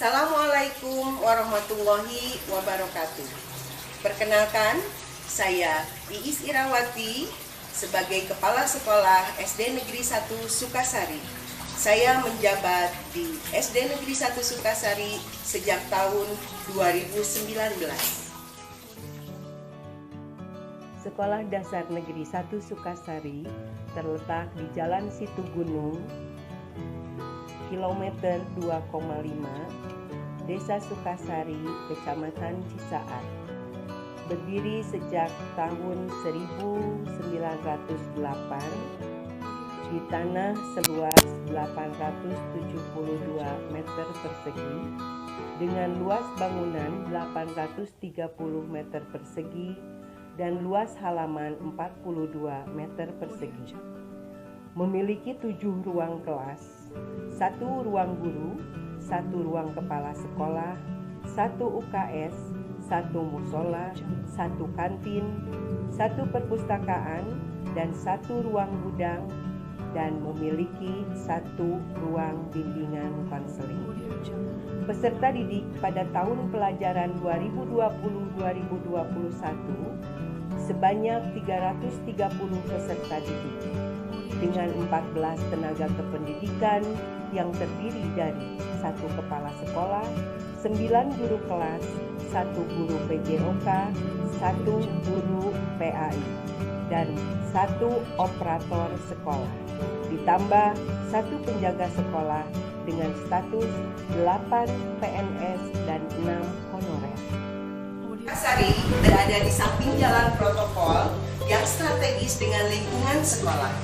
Assalamualaikum warahmatullahi wabarakatuh. Perkenalkan, saya Iis Irawati sebagai Kepala Sekolah SD Negeri 1 Sukasari. Saya menjabat di SD Negeri 1 Sukasari sejak tahun 2019. Sekolah Dasar Negeri 1 Sukasari terletak di Jalan Situ Gunung, kilometer 2,5, Desa Sukasari, Kecamatan Cisaat. Berdiri sejak tahun 1908 di tanah seluas 872 meter persegi dengan luas bangunan 830 meter persegi dan luas halaman 42 meter persegi. Memiliki 7 ruang kelas, 1 ruang guru, 1 ruang kepala sekolah, 1 UKS, 1 musola, 1 kantin, 1 perpustakaan, dan 1 ruang gudang, dan memiliki 1 ruang bimbingan konseling. Peserta didik pada tahun pelajaran 2020-2021 sebanyak 330 peserta didik dengan 14 tenaga kependidikan yang terdiri dari 1 kepala sekolah, 9 guru kelas, 1 guru PJOK, 1 guru PAI, dan 1 operator sekolah, ditambah 1 penjaga sekolah dengan status 8 PNS dan 6 honorer. Sukasari berada di samping jalan protokol yang strategis dengan lingkungan sekolah.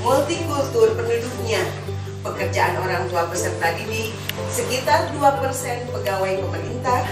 Multikultur penduduknya, pekerjaan orang tua peserta didik, sekitar 2% pegawai pemerintah,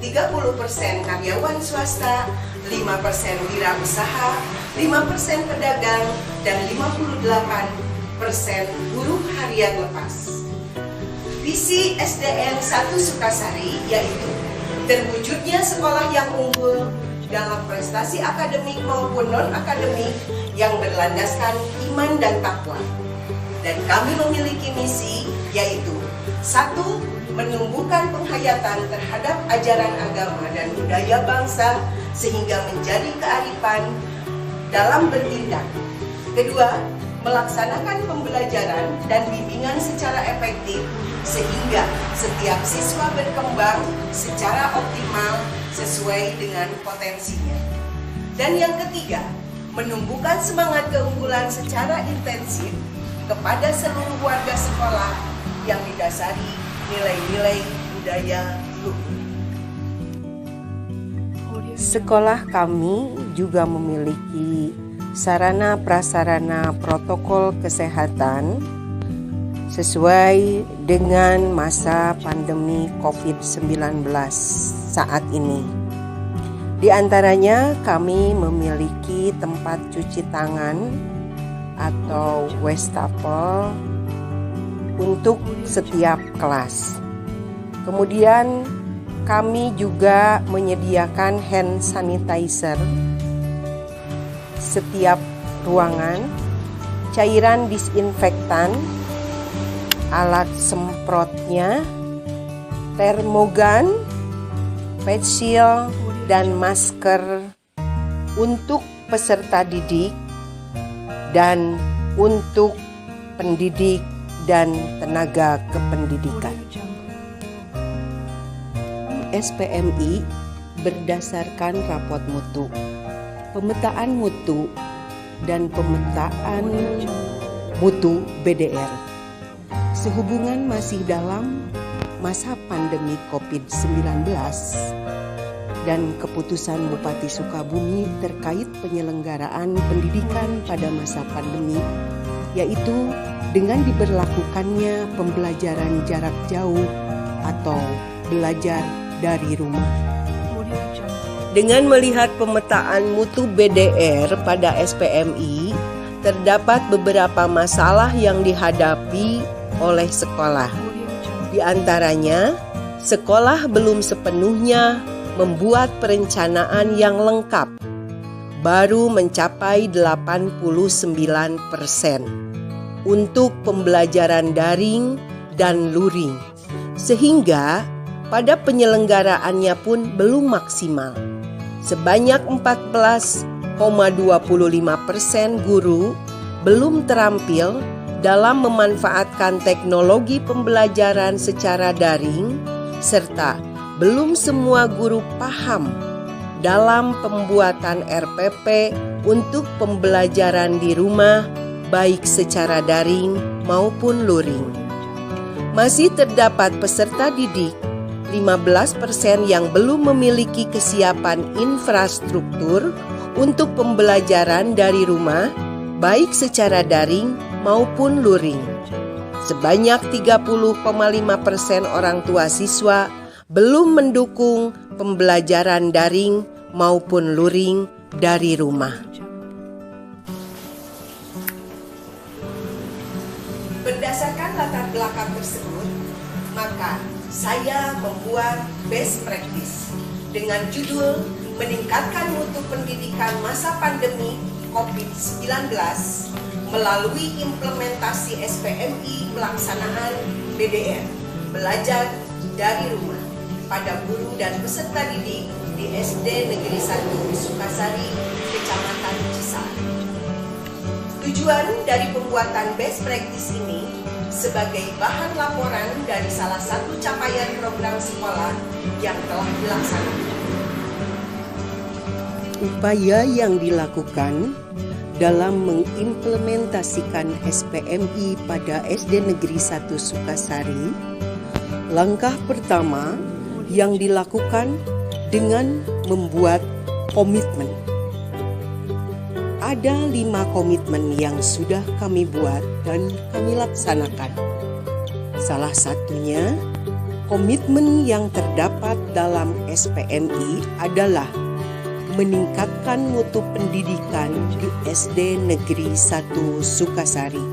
30% karyawan swasta, 5% wirausaha, 5% pedagang, dan 58% buruh harian lepas. Visi SDN 1 Sukasari yaitu terwujudnya sekolah yang unggul dalam prestasi akademik maupun non-akademik yang berlandaskan iman dan takwa. Dan kami memiliki misi yaitu 1. Menumbuhkan penghayatan terhadap ajaran agama dan budaya bangsa sehingga menjadi kearifan dalam bertindak. 2. Melaksanakan pembelajaran dan bimbingan secara efektif sehingga setiap siswa berkembang secara optimal sesuai dengan potensinya. Dan yang ketiga, menumbuhkan semangat keunggulan secara intensif kepada seluruh warga sekolah yang didasari nilai-nilai budaya luhur. Sekolah kami juga memiliki sarana prasarana protokol kesehatan sesuai dengan masa pandemi COVID-19 saat ini. Di antaranya kami memiliki tempat cuci tangan atau wastafel untuk setiap kelas. Kemudian kami juga menyediakan hand sanitizer setiap ruangan, cairan disinfektan, alat semprotnya, termogan, face shield, dan masker untuk peserta didik dan untuk pendidik dan tenaga kependidikan. SPMI berdasarkan rapot mutu, pemetaan mutu, dan pemetaan mutu BDR. Sehubungan masih dalam masa pandemi COVID-19 dan keputusan Bupati Sukabumi terkait penyelenggaraan pendidikan pada masa pandemi, yaitu dengan diberlakukannya pembelajaran jarak jauh atau belajar dari rumah. Dengan melihat pemetaan mutu BDR pada SPMI, terdapat beberapa masalah yang dihadapi oleh sekolah. Di antaranya, sekolah belum sepenuhnya membuat perencanaan yang lengkap, baru mencapai 89% untuk pembelajaran daring dan luring, sehingga pada penyelenggaraannya pun belum maksimal. Sebanyak 14,25% guru belum terampil dalam memanfaatkan teknologi pembelajaran secara daring, serta belum semua guru paham dalam pembuatan RPP untuk pembelajaran di rumah, baik secara daring maupun luring. Masih terdapat peserta didik 15% yang belum memiliki kesiapan infrastruktur untuk pembelajaran dari rumah, baik secara daring maupun luring. Sebanyak 30,5% orang tua siswa belum mendukung pembelajaran daring maupun luring dari rumah. Berdasarkan latar belakang tersebut, maka saya membuat best practice dengan judul Meningkatkan Mutu Pendidikan Masa Pandemi COVID-19 melalui implementasi SPMI pelaksanaan BDR, belajar dari rumah, pada guru dan peserta didik di SD Negeri 1 Sukasari, Kecamatan Cisarua. Tujuan dari pembuatan best practice ini sebagai bahan laporan dari salah satu capaian program sekolah yang telah dilaksanakan. Upaya yang dilakukan dalam mengimplementasikan SPMI pada SD Negeri 1 Sukasari, langkah pertama yang dilakukan dengan membuat komitmen. Ada 5 komitmen yang sudah kami buat dan kami laksanakan. Salah satunya, komitmen yang terdapat dalam SPMI adalah meningkatkan mutu pendidikan di SD Negeri 1 Sukasari.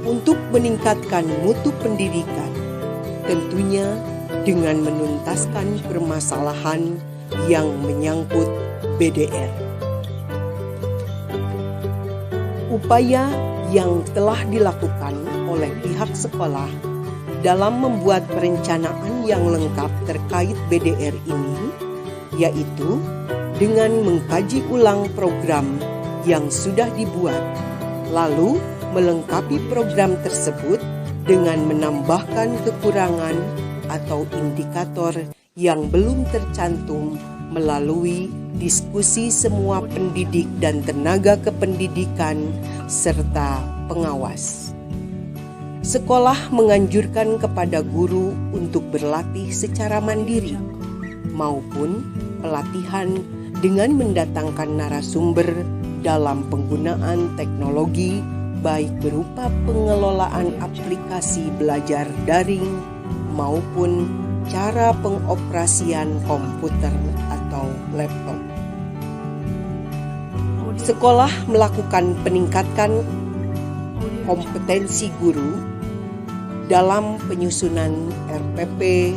Untuk meningkatkan mutu pendidikan, tentunya dengan menuntaskan permasalahan yang menyangkut BDR. Upaya yang telah dilakukan oleh pihak sekolah dalam membuat perencanaan yang lengkap terkait BDR ini, yaitu dengan mengkaji ulang program yang sudah dibuat, lalu melengkapi program tersebut dengan menambahkan kekurangan atau indikator yang belum tercantum melalui diskusi semua pendidik dan tenaga kependidikan serta pengawas. Sekolah menganjurkan kepada guru untuk berlatih secara mandiri maupun pelatihan dengan mendatangkan narasumber dalam penggunaan teknologi, baik berupa pengelolaan aplikasi belajar daring maupun cara pengoperasian komputer atau laptop. Sekolah melakukan peningkatan kompetensi guru dalam penyusunan RPP,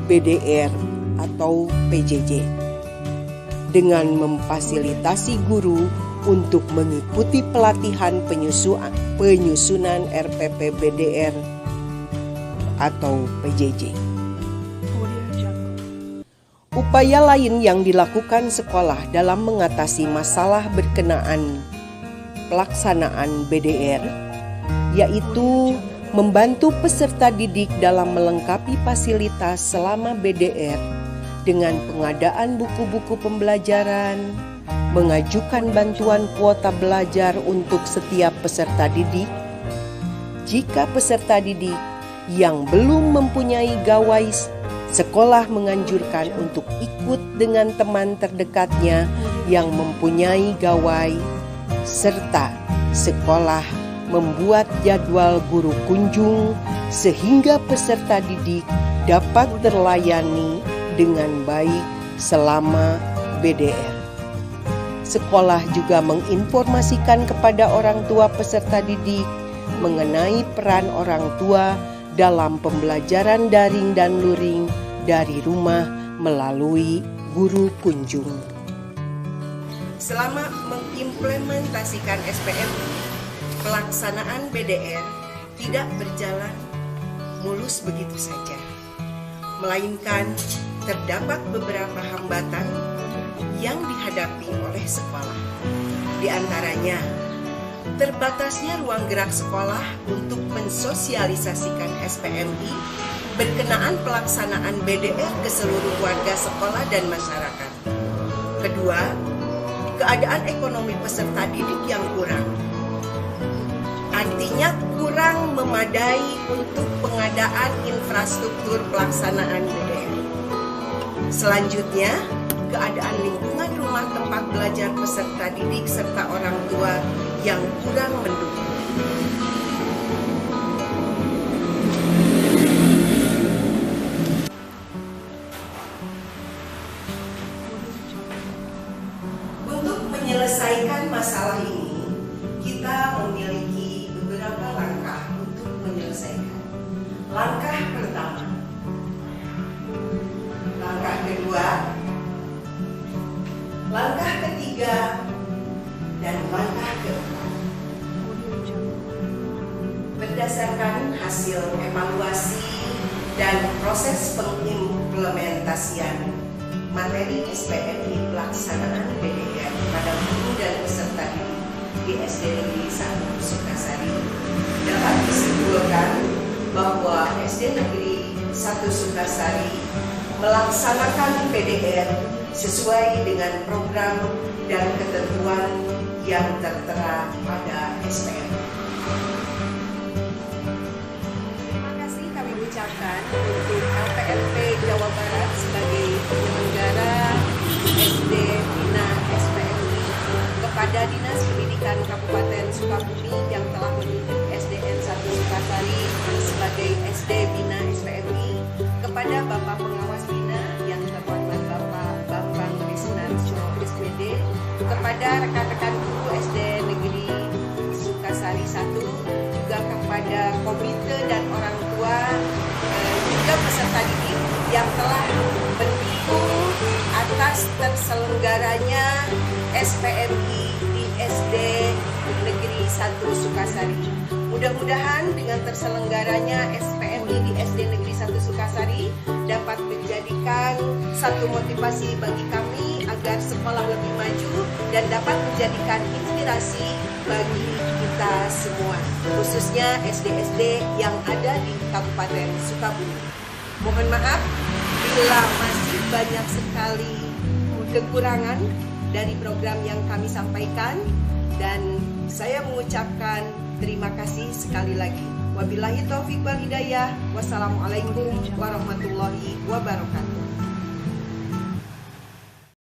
BDR, atau PJJ dengan memfasilitasi guru untuk mengikuti pelatihan penyusunan RPP, BDR, atau PJJ. Upaya lain yang dilakukan sekolah dalam mengatasi masalah berkenaan pelaksanaan BDR yaitu membantu peserta didik dalam melengkapi fasilitas selama BDR dengan pengadaan buku-buku pembelajaran, mengajukan bantuan kuota belajar untuk setiap peserta didik. Jika peserta didik yang belum mempunyai gawai, sekolah menganjurkan untuk ikut dengan teman terdekatnya yang mempunyai gawai, serta sekolah membuat jadwal guru kunjung sehingga peserta didik dapat terlayani dengan baik selama BDR. Sekolah juga menginformasikan kepada orang tua peserta didik mengenai peran orang tua dalam pembelajaran daring dan luring dari rumah melalui guru kunjung. Selama mengimplementasikan SPMI, pelaksanaan BDR tidak berjalan mulus begitu saja, melainkan terdapat beberapa hambatan yang dihadapi oleh sekolah. Di antaranya, terbatasnya ruang gerak sekolah untuk mensosialisasikan SPMI berkenaan pelaksanaan BDR ke seluruh warga sekolah dan masyarakat. Kedua, keadaan ekonomi peserta didik yang kurang. Artinya kurang memadai untuk pengadaan infrastruktur pelaksanaan BDR. Selanjutnya, keadaan lingkungan rumah tempat belajar peserta didik serta orang tua yang kurang mendukung. Untuk menyelesaikan masalah ini, kita memiliki beberapa langkah untuk menyelesaikan. Langkah pertama, langkah kedua, langkah ketiga, dan langkah keempat. Berdasarkan hasil evaluasi dan proses pengimplementasian materi SPMI pelaksanaan BDR pada guru dan peserta didik di SD Negeri 1 Sukasari, dapat disimpulkan bahwa SD Negeri 1 Sukasari melaksanakan BDR sesuai dengan program dan ketentuan yang tertera pada SPMI. Terima kasih kami ucapkan untuk LPMP Jawa Barat sebagai penyelenggara SD Bina SPMI, kepada Dinas Pendidikan Kabupaten Sukabumi yang telah menunjuk SDN 1 Sukasari sebagai SD Bina SPMI, kepada Bapak Pengawas Bina yang terhormat Bapak Bambang Risnarjo SPD, kepada rekan-rekan guru SD Negeri Sukasari 1, juga kepada komite dan orang tua, juga peserta didik yang telah mendukung atas terselenggaranya SPMI di SD Negeri 1 Sukasari. Mudah-mudahan dengan terselenggaranya SPMI di SD Negeri 1 Sukasari dapat menjadikan satu motivasi bagi kami agar sekolah lebih maju dan dapat menjadikan inspirasi bagi kita semua, khususnya SD-SD yang ada di Kabupaten Sukabumi. Mohon maaf bila masih banyak sekali kekurangan dari program yang kami sampaikan, dan saya mengucapkan terima kasih sekali lagi. Wabillahi taufiq wal hidayah. Wassalamualaikum warahmatullahi wabarakatuh.